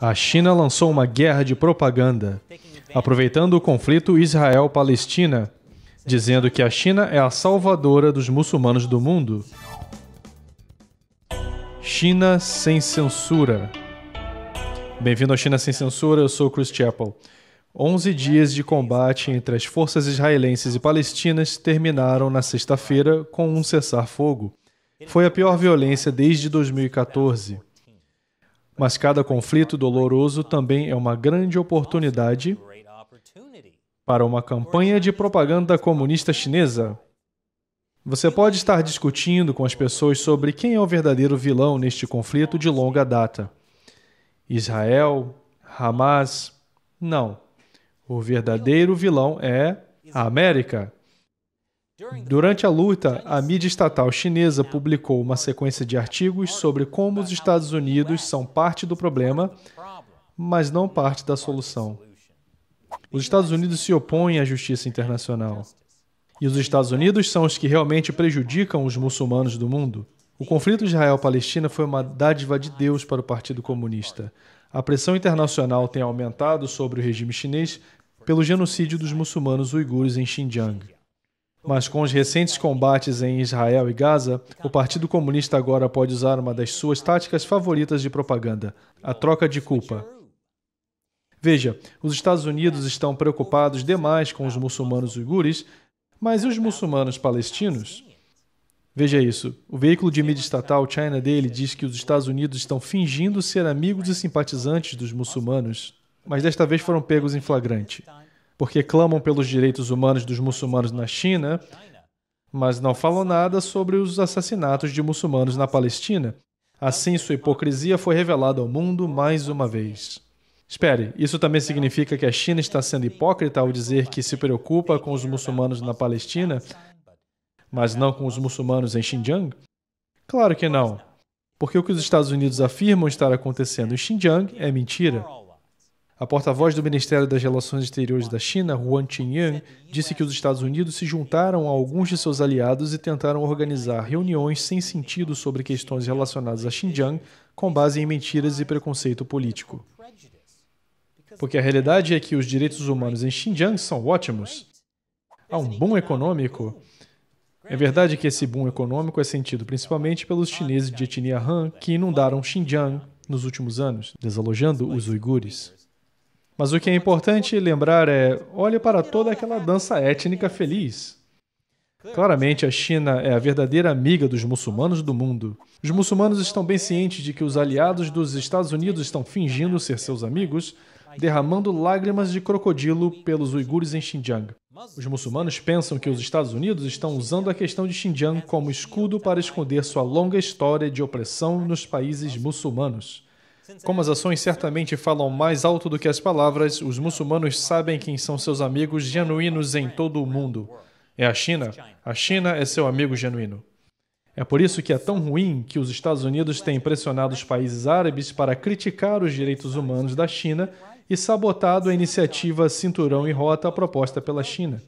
A China lançou uma guerra de propaganda, aproveitando o conflito Israel-Palestina, dizendo que a China é a salvadora dos muçulmanos do mundo. China sem censura. Bem-vindo ao China sem censura, eu sou Chris Chappell. 11 dias de combate entre as forças israelenses e palestinas terminaram na sexta-feira com um cessar-fogo. Foi a pior violência desde 2014. Mas cada conflito doloroso também é uma grande oportunidade para uma campanha de propaganda comunista chinesa. Você pode estar discutindo com as pessoas sobre quem é o verdadeiro vilão neste conflito de longa data. Israel? Hamas? Não. O verdadeiro vilão é a América. Durante a luta, a mídia estatal chinesa publicou uma sequência de artigos sobre como os Estados Unidos são parte do problema, mas não parte da solução. Os Estados Unidos se opõem à justiça internacional. E os Estados Unidos são os que realmente prejudicam os muçulmanos do mundo. O conflito Israel-Palestina foi uma dádiva de Deus para o Partido Comunista. A pressão internacional tem aumentado sobre o regime chinês pelo genocídio dos muçulmanos uigures em Xinjiang. Mas com os recentes combates em Israel e Gaza, o Partido Comunista agora pode usar uma das suas táticas favoritas de propaganda, a troca de culpa. Veja, os Estados Unidos estão preocupados demais com os muçulmanos uigures, mas e os muçulmanos palestinos? Veja isso. O veículo de mídia estatal China Daily diz que os Estados Unidos estão fingindo ser amigos e simpatizantes dos muçulmanos, mas desta vez foram pegos em flagrante, porque clamam pelos direitos humanos dos muçulmanos na China, mas não falam nada sobre os assassinatos de muçulmanos na Palestina. Assim, sua hipocrisia foi revelada ao mundo mais uma vez. Espere, isso também significa que a China está sendo hipócrita ao dizer que se preocupa com os muçulmanos na Palestina, mas não com os muçulmanos em Xinjiang? Claro que não, porque o que os Estados Unidos afirmam estar acontecendo em Xinjiang é mentira. A porta-voz do Ministério das Relações Exteriores da China, Huang Qinyang, disse que os Estados Unidos se juntaram a alguns de seus aliados e tentaram organizar reuniões sem sentido sobre questões relacionadas a Xinjiang com base em mentiras e preconceito político. Porque a realidade é que os direitos humanos em Xinjiang são ótimos. Há um boom econômico. É verdade que esse boom econômico é sentido principalmente pelos chineses de etnia Han que inundaram Xinjiang nos últimos anos, desalojando os uigures. Mas o que é importante lembrar é, olhe para toda aquela dança étnica feliz. Claramente, a China é a verdadeira amiga dos muçulmanos do mundo. Os muçulmanos estão bem cientes de que os aliados dos Estados Unidos estão fingindo ser seus amigos, derramando lágrimas de crocodilo pelos uigures em Xinjiang. Os muçulmanos pensam que os Estados Unidos estão usando a questão de Xinjiang como escudo para esconder sua longa história de opressão nos países muçulmanos. Como as ações certamente falam mais alto do que as palavras, os muçulmanos sabem quem são seus amigos genuínos em todo o mundo. É a China. A China é seu amigo genuíno. É por isso que é tão ruim que os Estados Unidos têm pressionado os países árabes para criticar os direitos humanos da China e sabotado a iniciativa Cinturão e Rota proposta pela China.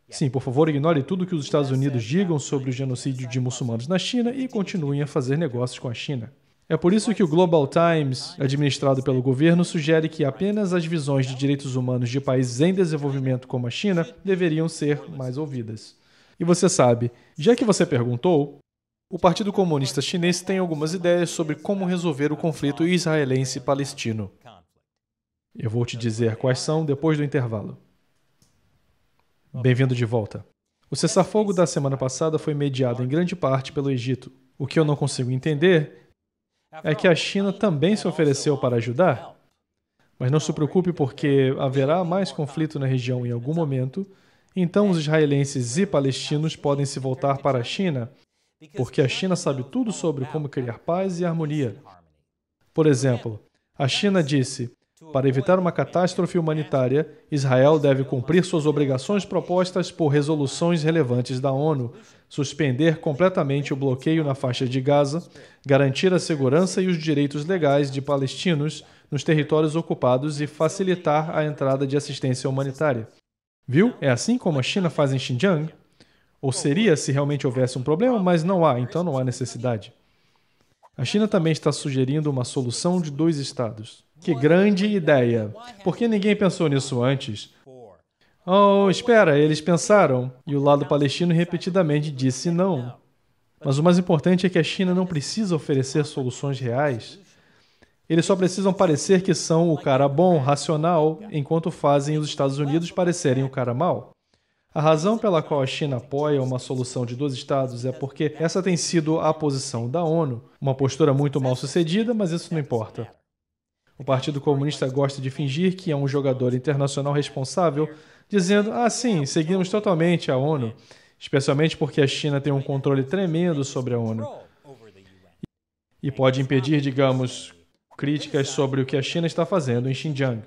Sim, por favor, ignore tudo que os Estados Unidos digam sobre o genocídio de muçulmanos na China e continuem a fazer negócios com a China. É por isso que o Global Times, administrado pelo governo, sugere que apenas as visões de direitos humanos de países em desenvolvimento como a China deveriam ser mais ouvidas. E você sabe, já que você perguntou, o Partido Comunista Chinês tem algumas ideias sobre como resolver o conflito israelense-palestino. Eu vou te dizer quais são depois do intervalo. Bem-vindo de volta. O cessar-fogo da semana passada foi mediado em grande parte pelo Egito. O que eu não consigo entender é que a China também se ofereceu para ajudar. Mas não se preocupe porque haverá mais conflito na região em algum momento, então os israelenses e palestinos podem se voltar para a China, porque a China sabe tudo sobre como criar paz e harmonia. Por exemplo, a China disse: para evitar uma catástrofe humanitária, Israel deve cumprir suas obrigações propostas por resoluções relevantes da ONU, suspender completamente o bloqueio na faixa de Gaza, garantir a segurança e os direitos legais de palestinos nos territórios ocupados e facilitar a entrada de assistência humanitária. Viu? É assim como a China faz em Xinjiang? Ou seria se realmente houvesse um problema, mas não há, então não há necessidade. A China também está sugerindo uma solução de 2 estados. Que grande ideia! Por que ninguém pensou nisso antes? Oh, espera, eles pensaram. E o lado palestino repetidamente disse não. Mas o mais importante é que a China não precisa oferecer soluções reais. Eles só precisam parecer que são o cara bom, racional, enquanto fazem os Estados Unidos parecerem o cara mau. A razão pela qual a China apoia uma solução de dois estados é porque essa tem sido a posição da ONU, uma postura muito mal sucedida, mas isso não importa. O Partido Comunista gosta de fingir que é um jogador internacional responsável, dizendo, sim, seguimos totalmente a ONU, especialmente porque a China tem um controle tremendo sobre a ONU e pode impedir, digamos, críticas sobre o que a China está fazendo em Xinjiang.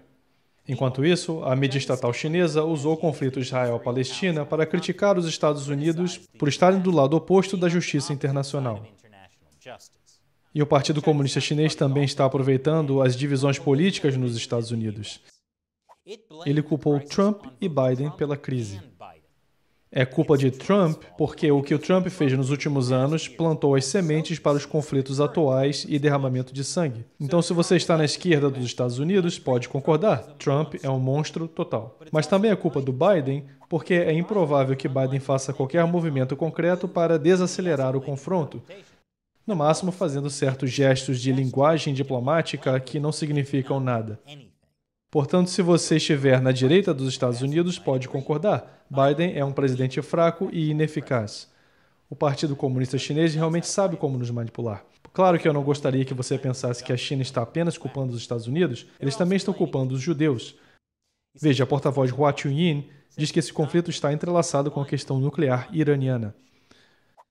Enquanto isso, a mídia estatal chinesa usou o conflito Israel-Palestina para criticar os Estados Unidos por estarem do lado oposto da justiça internacional. E o Partido Comunista Chinês também está aproveitando as divisões políticas nos Estados Unidos. Ele culpou Trump e Biden pela crise. É culpa de Trump porque o que o Trump fez nos últimos anos plantou as sementes para os conflitos atuais e derramamento de sangue. Então, se você está na esquerda dos Estados Unidos, pode concordar. Trump é um monstro total. Mas também é culpa do Biden porque é improvável que Biden faça qualquer movimento concreto para desacelerar o confronto. No máximo, fazendo certos gestos de linguagem diplomática que não significam nada. Portanto, se você estiver na direita dos Estados Unidos, pode concordar. Biden é um presidente fraco e ineficaz. O Partido Comunista Chinês realmente sabe como nos manipular. Claro que eu não gostaria que você pensasse que a China está apenas culpando os Estados Unidos, eles também estão culpando os judeus. Veja, a porta-voz Hua Chunying diz que esse conflito está entrelaçado com a questão nuclear iraniana.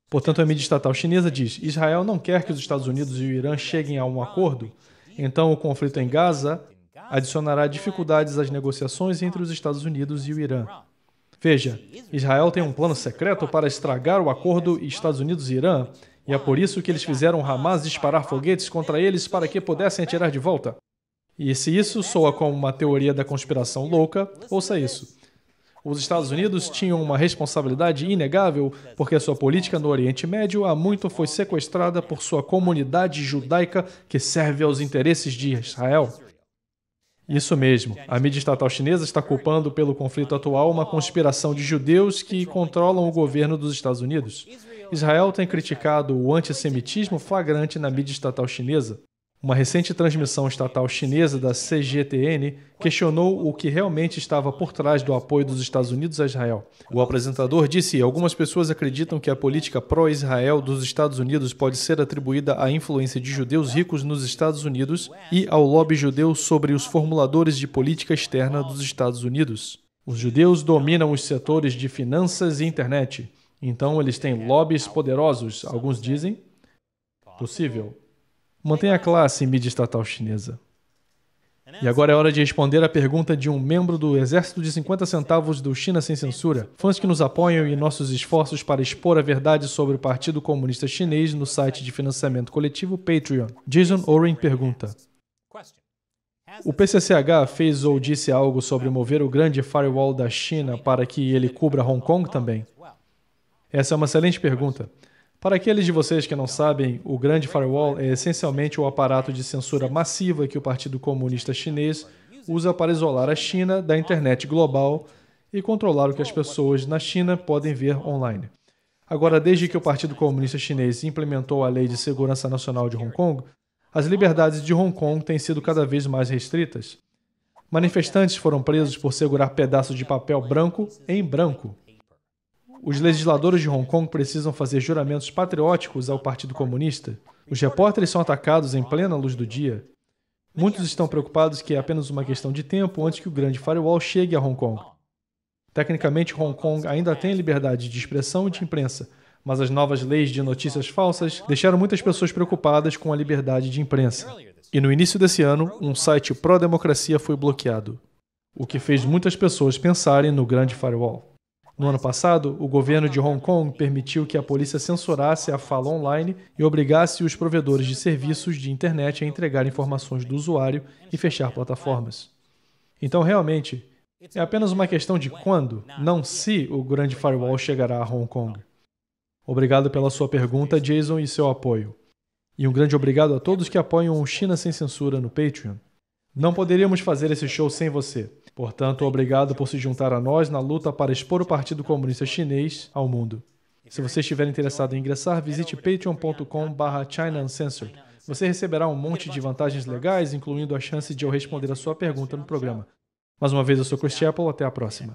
Portanto, a mídia estatal chinesa diz: Israel não quer que os Estados Unidos e o Irã cheguem a um acordo, então o conflito em Gaza adicionará dificuldades às negociações entre os Estados Unidos e o Irã. Veja, Israel tem um plano secreto para estragar o acordo Estados Unidos e Irã, e é por isso que eles fizeram Hamas disparar foguetes contra eles para que pudessem atirar de volta. E se isso soa como uma teoria da conspiração louca, ouça isso. Os Estados Unidos tinham uma responsabilidade inegável porque sua política no Oriente Médio há muito foi sequestrada por sua comunidade judaica que serve aos interesses de Israel. Isso mesmo. A mídia estatal chinesa está culpando pelo conflito atual uma conspiração de judeus que controlam o governo dos Estados Unidos. Israel tem criticado o antissemitismo flagrante na mídia estatal chinesa. Uma recente transmissão estatal chinesa da CGTN questionou o que realmente estava por trás do apoio dos Estados Unidos a Israel. O apresentador disse: algumas pessoas acreditam que a política pró-Israel dos Estados Unidos pode ser atribuída à influência de judeus ricos nos Estados Unidos e ao lobby judeu sobre os formuladores de política externa dos Estados Unidos. Os judeus dominam os setores de finanças e internet, então eles têm lobbies poderosos, alguns dizem. Possível. Mantenha a classe, mídia estatal chinesa. E agora é hora de responder a pergunta de um membro do Exército de 50 Centavos do China Sem Censura, fãs que nos apoiam em nossos esforços para expor a verdade sobre o Partido Comunista Chinês no site de financiamento coletivo Patreon. Jason Oren pergunta: o PCCH fez ou disse algo sobre mover o grande firewall da China para que ele cubra Hong Kong também? Essa é uma excelente pergunta. Para aqueles de vocês que não sabem, o Grande Firewall é essencialmente o aparato de censura massiva que o Partido Comunista Chinês usa para isolar a China da internet global e controlar o que as pessoas na China podem ver online. Agora, desde que o Partido Comunista Chinês implementou a Lei de Segurança Nacional de Hong Kong, as liberdades de Hong Kong têm sido cada vez mais restritas. Manifestantes foram presos por segurar pedaços de papel branco em branco. Os legisladores de Hong Kong precisam fazer juramentos patrióticos ao Partido Comunista. Os repórteres são atacados em plena luz do dia. Muitos estão preocupados que é apenas uma questão de tempo antes que o grande firewall chegue a Hong Kong. Tecnicamente, Hong Kong ainda tem liberdade de expressão e de imprensa, mas as novas leis de notícias falsas deixaram muitas pessoas preocupadas com a liberdade de imprensa. E no início desse ano, um site pró-democracia foi bloqueado, o que fez muitas pessoas pensarem no grande firewall. No ano passado, o governo de Hong Kong permitiu que a polícia censurasse a fala online e obrigasse os provedores de serviços de internet a entregar informações do usuário e fechar plataformas. Então, realmente, é apenas uma questão de quando, não se, o grande firewall chegará a Hong Kong. Obrigado pela sua pergunta, Jason, e seu apoio. E um grande obrigado a todos que apoiam o China Sem Censura no Patreon. Não poderíamos fazer esse show sem você. Portanto, obrigado por se juntar a nós na luta para expor o Partido Comunista Chinês ao mundo. Se você estiver interessado em ingressar, visite patreon.com/China Uncensored. Você receberá um monte de vantagens legais, incluindo a chance de eu responder a sua pergunta no programa. Mais uma vez, eu sou Chris Chappell. Até a próxima.